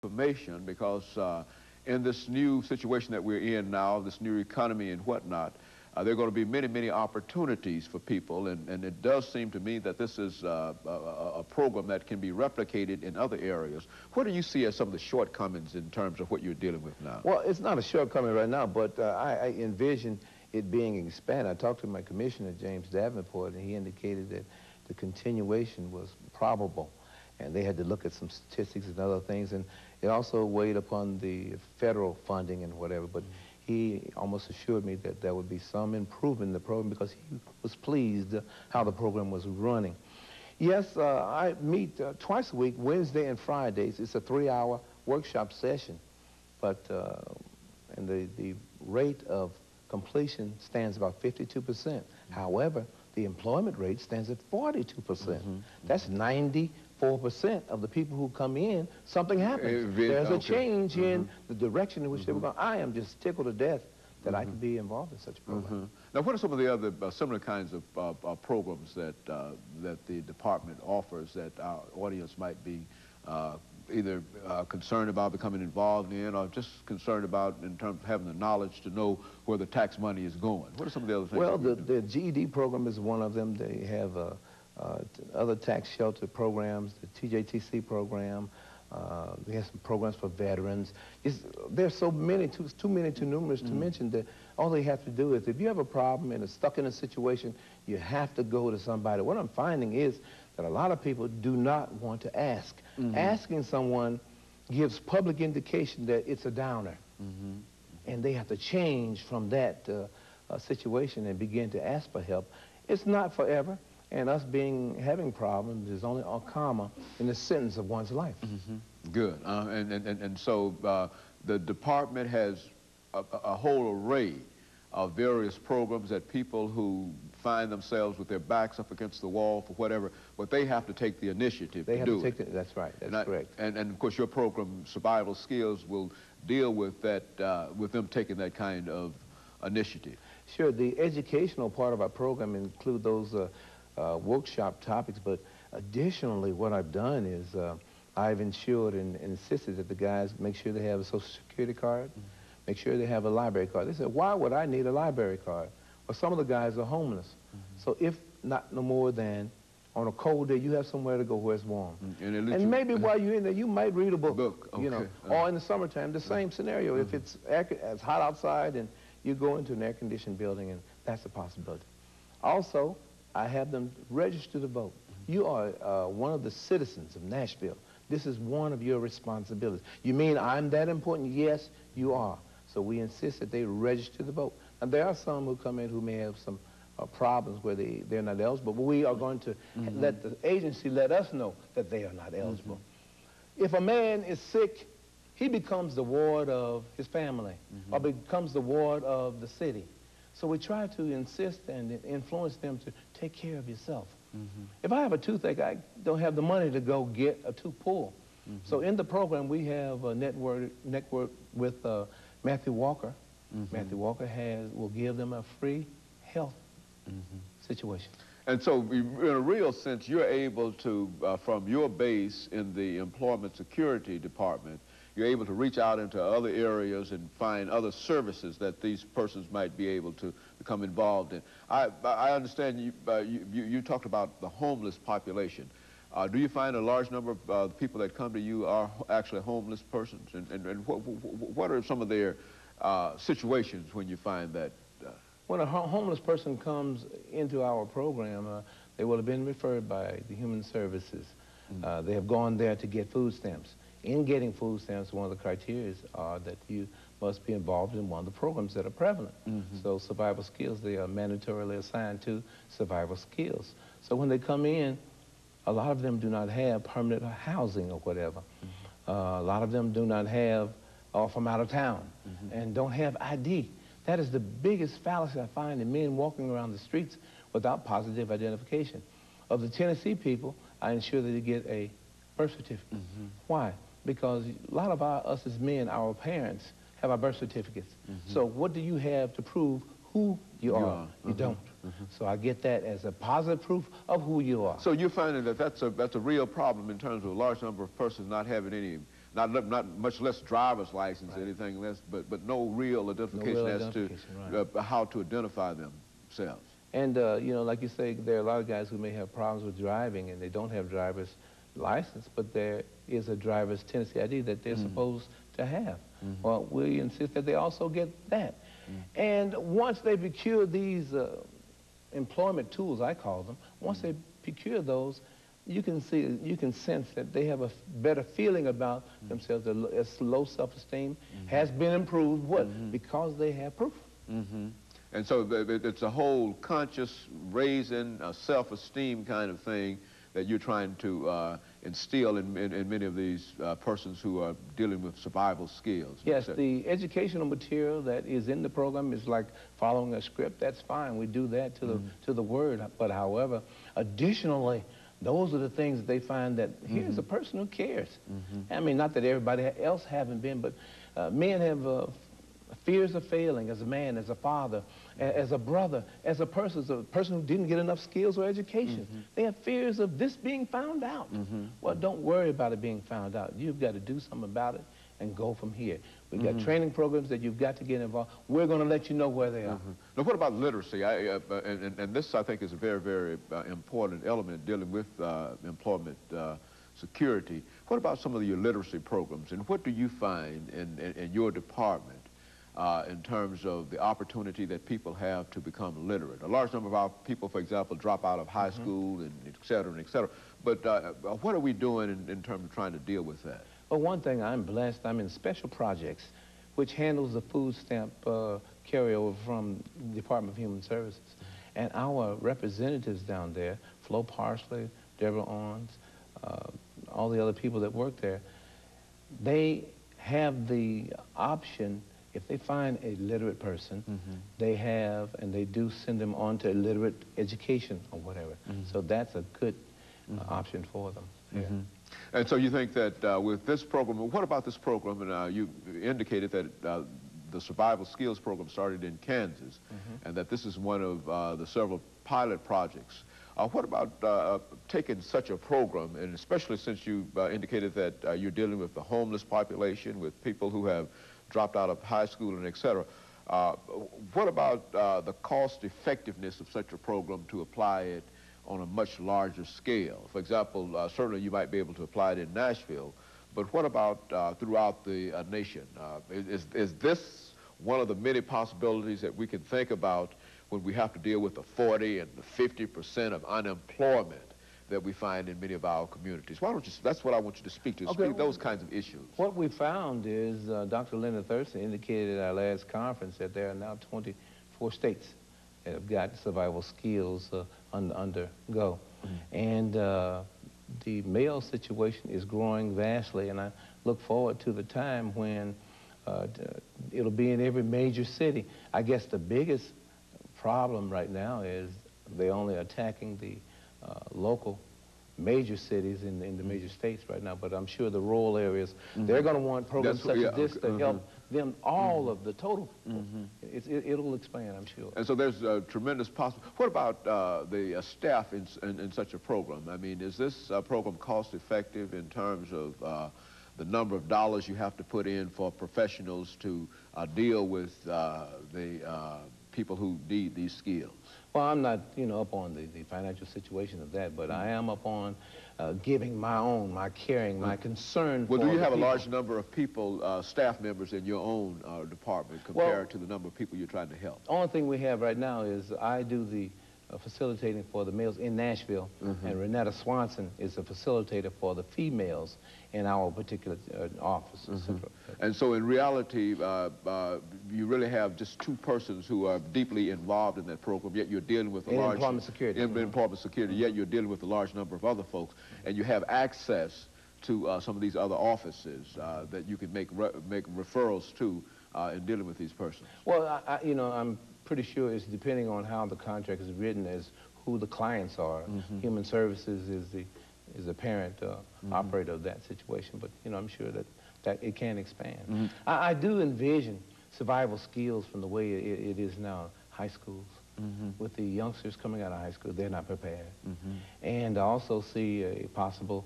information because in this new situation that we're in now, this new economy and whatnot, there are going to be many, many opportunities for people, and it does seem to me that this is a program that can be replicated in other areas. What do you see as some of the shortcomings in terms of what you're dealing with now? Well, it's not a shortcoming right now, but I envision it being expanded. I talked to my commissioner, James Davenport, and he indicated that the continuation was probable, and they had to look at some statistics and other things, and it also weighed upon the federal funding and whatever, but he almost assured me that there would be some improvement in the program because he was pleased how the program was running. Yes, I meet twice a week, Wednesday and Fridays. It's a 3-hour workshop session, but and the rate of completion stands about 52%. However, the employment rate stands at 42%. That's 94% of the people who come in, something happens. There's a change in the direction in which they were going. I am just tickled to death that I can be involved in such a program. Now, what are some of the other similar kinds of programs that the department offers that our audience might be either concerned about becoming involved in or just concerned about in terms of having the knowledge to know where the tax money is going? What are some of the other things? Well, the GED program is one of them. They have other tax shelter programs, the TJTC program. They have some programs for veterans. There's so many, too many, too numerous to mention that all they have to do is, if you have a problem and are stuck in a situation, you have to go to somebody. What I'm finding is that a lot of people do not want to ask. Asking someone gives public indication that it's a downer. And they have to change from that situation and begin to ask for help. It's not forever. And us having problems is only a comma in the sentence of one's life. Good. And so the department has a whole array of various programs that people who find themselves with their backs up against the wall for whatever, but they have to take the initiative to do it. That's right. That's correct. And of course your program, Survival Skills, will deal with that, with them taking that kind of initiative. Sure. The educational part of our program include those workshop topics, but additionally what I've done is I've ensured and insisted that the guys make sure they have a Social Security card, make sure they have a library card. They said, why would I need a library card? Well, some of the guys are homeless. So if not no more than on a cold day, you have somewhere to go where it's warm. And maybe while you're in there, you might read a book, you know, or in the summertime, the same scenario. If it's hot outside and you go into an air-conditioned building, and that's a possibility. Also, I have them register to vote. You are one of the citizens of Nashville. This is one of your responsibilities. You mean I'm that important? Yes, you are. So we insist that they register to vote. And there are some who come in who may have some problems where they're not eligible, but we are going to let the agency let us know that they are not eligible. If a man is sick, he becomes the ward of his family or becomes the ward of the city. So we try to insist and influence them to take care of yourself. If I have a toothache, I don't have the money to go get a tooth pulled. So in the program, we have a network with Matthew Walker. Matthew Walker will give them a free health situation. And so in a real sense, you're able to, from your base in the Employment Security Department, you're able to reach out into other areas and find other services that these persons might be able to become involved in. I understand you talked about the homeless population. Do you find a large number of people that come to you are actually homeless persons? And what are some of their situations when you find that? When a homeless person comes into our program, they will have been referred by the Human Services. They have gone there to get food stamps. In getting food stamps, one of the criteria are that you must be involved in one of the programs that are prevalent. So survival skills, they are mandatorily assigned to survival skills. So when they come in, a lot of them do not have permanent housing or whatever. A lot of them do not have, or from out of town, and don't have ID. That is the biggest fallacy I find in men walking around the streets without positive identification. Of the Tennessee people, I ensure that they get a birth certificate. Why? Because a lot of us as men, our parents, have our birth certificates. So what do you have to prove who you are? You don't. So I get that as a positive proof of who you are. So you're finding that that's a real problem in terms of a large number of persons not not much less driver's license, anything less, but no real identification as to how to identify themselves. And, you know, like you say, there are a lot of guys who may have problems with driving and they don't have driver's license, but there is a driver's Tennessee ID that they're supposed to have. Well, we insist that they also get that. And once they procure these employment tools, I call them, once they procure those, you can sense that they have a better feeling about themselves. Their low self-esteem has been improved. What? Because they have proof. And so it's a whole conscious raising, self-esteem kind of thing that you're trying to instill in many of these persons who are dealing with survival skills. Yes, the educational material that is in the program is like following a script. That's fine. We do that to the word. But however, additionally, those are the things that they find that here's a person who cares. I mean, not that everybody else haven't been, but men have fears of failing as a man, as a father, as a brother, as a person who didn't get enough skills or education. They have fears of this being found out. Well, don't worry about it being found out. You've got to do something about it and go from here. We've got training programs that you've got to get involved. We're going to let you know where they are. Now, what about literacy? And this, I think, is a very, very important element dealing with employment security. What about some of your literacy programs, and what do you find in your department in terms of the opportunity that people have to become literate? A large number of our people, for example, drop out of high school, and et cetera, and et cetera. But what are we doing in terms of trying to deal with that? Well, one thing, I'm blessed. I'm in special projects, which handles the food stamp carryover from the Department of Human Services. And our representatives down there, Flo Parsley, Deborah Owens, all the other people that work there, they have the option. If they find a literate person, they have, and they do send them on to literate education or whatever. So that's a good option for them. And so you think that with this program, what about this program? And you indicated that the survival skills program started in Kansas, and that this is one of the several pilot projects. What about taking such a program, and especially since you indicated that you're dealing with the homeless population, with people who have dropped out of high school and et cetera. What about the cost effectiveness of such a program to apply it on a much larger scale? For example, certainly you might be able to apply it in Nashville, but what about throughout the nation? Is this one of the many possibilities that we can think about when we have to deal with the 40 and the 50% of unemployment that we find in many of our communities? Why don't you, that's what I want you to speak to, speak those kinds of issues. What we found is Dr. Linda Thurston indicated at our last conference that there are now 24 states that have got survival skills undergo. And the male situation is growing vastly, and I look forward to the time when it'll be in every major city. I guess the biggest problem right now is they're only attacking the local major cities in the major states right now, but I'm sure the rural areas, they're going to want programs such as this to help them, all of the total. It'll expand, I'm sure. And so there's a tremendous possibility. What about the staff in such a program? I mean, is this program cost effective in terms of the number of dollars you have to put in for professionals to deal with the people who need these skills? Well, I'm not, up on the financial situation of that, but I am up on giving my caring, my concern for the do you have people. a large number of people, staff members in your own department compared to the number of people you're trying to help? The only thing we have right now is I do the facilitating for the males in Nashville, and Renetta Swanson is a facilitator for the females in our particular office. And so in reality, you really have just two persons who are deeply involved in that program, yet you're dealing with a large... employment security. Employment security, yet you're dealing with a large number of other folks, and you have access to some of these other offices that you can make referrals to in dealing with these persons. Well, I'm pretty sure it's depending on how the contract is written as who the clients are. Human Services is the parent operator of that situation, but I'm sure that it can expand. I do envision survival skills from the way it is now, high schools. With the youngsters coming out of high school, they're not prepared. And I also see a possible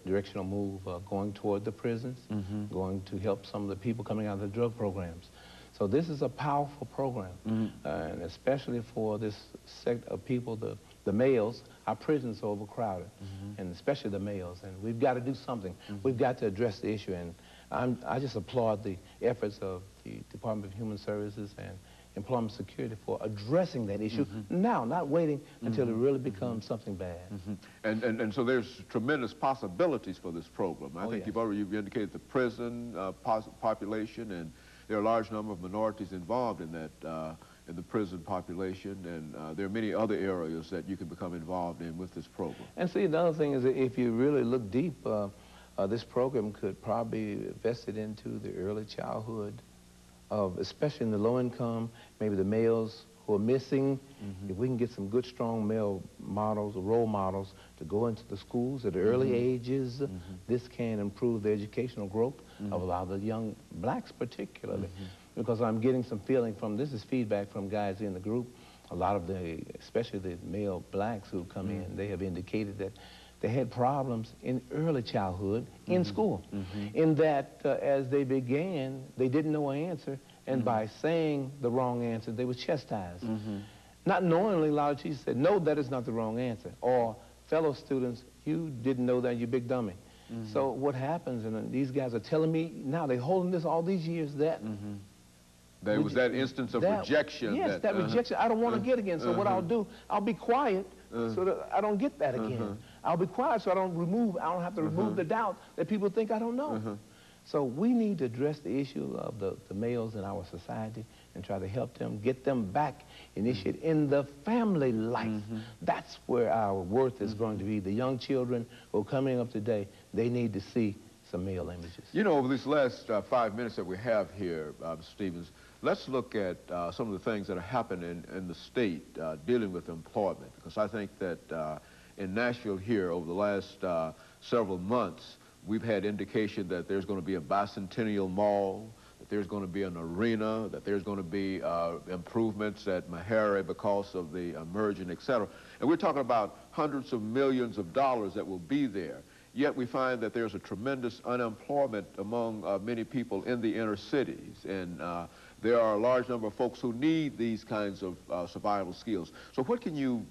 directional move going toward the prisons, going to help some of the people coming out of the drug programs. So this is a powerful program, and especially for this sect of people, the males. Our prisons are overcrowded, and especially the males, and we've got to do something. We've got to address the issue, and I just applaud the efforts of the Department of Human Services and Employment Security for addressing that issue now, not waiting until it really becomes something bad. And so there's tremendous possibilities for this program. I think you've indicated the prison population, and there are a large number of minorities involved in that, in the prison population, and there are many other areas that you can become involved in with this program. And see, the other thing is that if you really look deep, this program could probably be vested into the early childhood of, especially in the low income, maybe the males who are missing. If we can get some good, strong male models or role models to go into the schools at early ages, this can improve the educational growth of a lot of the young blacks particularly. Because I'm getting some feeling from, this is feedback from guys in the group, a lot of the, especially the male blacks who come in, they have indicated that they had problems in early childhood in school, in that as they began, they didn't know an answer, and by saying the wrong answer, they were chastised. Not knowingly, a lot of teachers said, no, that is not the wrong answer, or fellow students, you didn't know that, you big dummy. So what happens, and these guys are telling me now, they're holding this all these years, that there was that instance of rejection. Yes, that rejection I don't want to get again. So what I'll do, I'll be quiet so that I don't get that again. I'll be quiet so I don't have to remove the doubt that people think I don't know. So we need to address the issue of the males in our society and try to help them, get them back initiated in the family life. That's where our worth is going to be. The young children who are coming up today, they need to see some male images. You know, over these last 5 minutes that we have here, Stephens, let's look at some of the things that are happening in the state dealing with employment, because I think that in Nashville here over the last several months, we've had indication that there's going to be a bicentennial mall, that there's going to be an arena, that there's going to be improvements at Meharry because of the merging, et cetera. And we're talking about hundreds of millions of dollars that will be there. Yet we find that there's a tremendous unemployment among many people in the inner cities, and there are a large number of folks who need these kinds of survival skills. So what can you,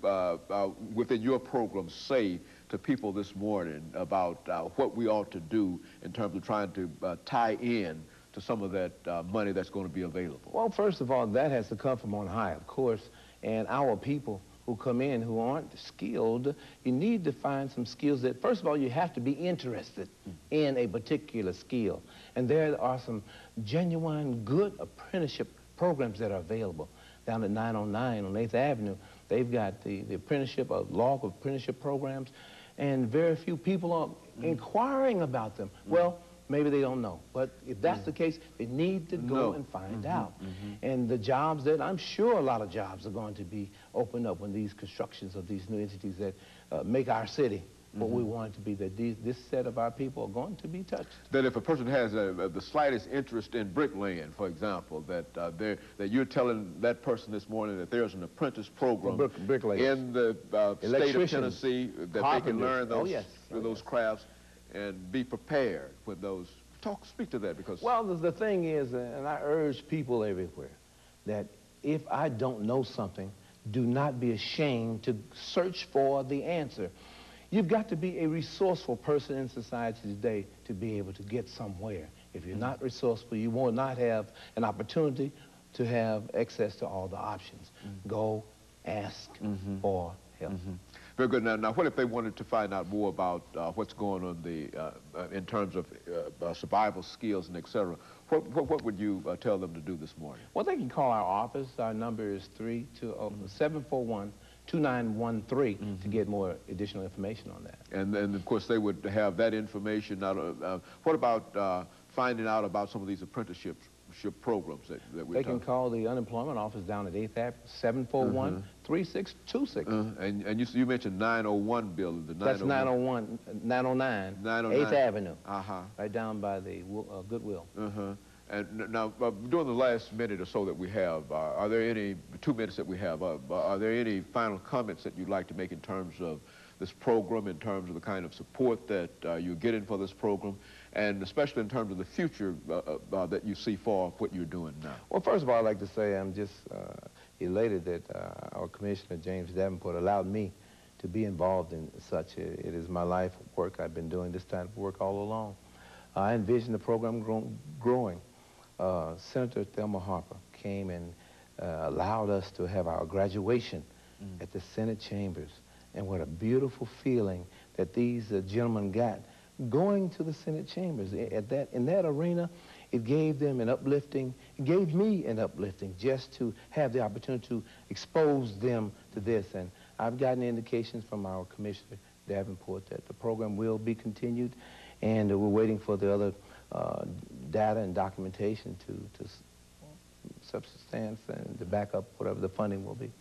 within your program, say to people this morning about what we ought to do in terms of trying to tie in to some of that money that's going to be available? Well, first of all, that has to come from on high, of course, and our people who come in who aren't skilled, you need to find some skills that, first of all, you have to be interested in a particular skill. And there are some genuine good apprenticeship programs that are available. Down at 909 on 8th Avenue, they've got the apprenticeship, a log of apprenticeship programs, and very few people are inquiring about them. Well, maybe they don't know. But if that's the case, they need to go and find out. And the jobs that, I'm sure a lot of jobs are going to be opened up when these constructions of these new entities that make our city what we want it to be, that this set of our people are going to be touched. That if a person has the slightest interest in bricklaying, for example, that you're telling that person this morning that there's an apprentice program in the state of Tennessee that they can learn those crafts and be prepared with those. Speak to that, because... Well, the thing is, and I urge people everywhere, that if I don't know something, do not be ashamed to search for the answer. You've got to be a resourceful person in society today to be able to get somewhere. If you're not resourceful, you will not have an opportunity to have access to all the options. Go, ask for help. Very good. Now, what if they wanted to find out more about what's going on in terms of survival skills and et cetera? What would you tell them to do this morning? Well, they can call our office. Our number is 741-2913 to get more additional information on that. And of course, they would have that information. What about finding out about some of these apprenticeship programs that we're They can call the unemployment office down at 8th Avenue, 741-3626. And you mentioned 901 building. That's 909 8th Avenue, right down by the Goodwill. And now, during the last minute or so that we have, are there any, 2 minutes that we have, are there any final comments that you'd like to make in terms of this program, in terms of the kind of support that you're getting for this program, and especially in terms of the future that you see for what you're doing now? Well, first of all, I'd like to say I'm just elated that our Commissioner, James Davenport, allowed me to be involved in such. It is my life work. I've been doing this type of work all along. I envisioned the program growing. Senator Thelma Harper came and allowed us to have our graduation at the Senate chambers. And what a beautiful feeling that these gentlemen got going to the Senate chambers. In that arena, it gave them an uplifting, it gave me an uplifting just to have the opportunity to expose them to this. And I've gotten indications from our Commissioner Davenport that the program will be continued, and we're waiting for the other data and documentation to substance and to back up whatever the funding will be.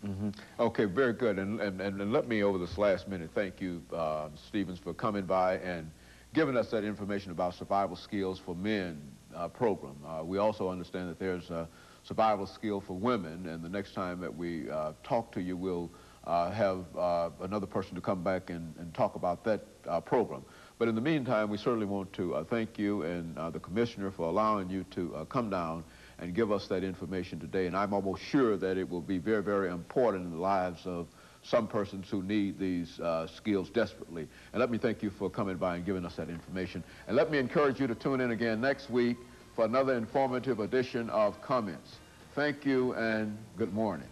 Okay, very good. And let me, over this last minute, thank you, Stephens, for coming by and giving us that information about Survival Skills for Men program. We also understand that there's a survival skill for women, and the next time that we talk to you, we'll have another person to come back and talk about that program. But in the meantime, we certainly want to thank you and the Commissioner for allowing you to come down and give us that information today. And I'm almost sure that it will be very, very important in the lives of some persons who need these skills desperately. And let me thank you for coming by and giving us that information. And let me encourage you to tune in again next week for another informative edition of Comments. Thank you and good morning.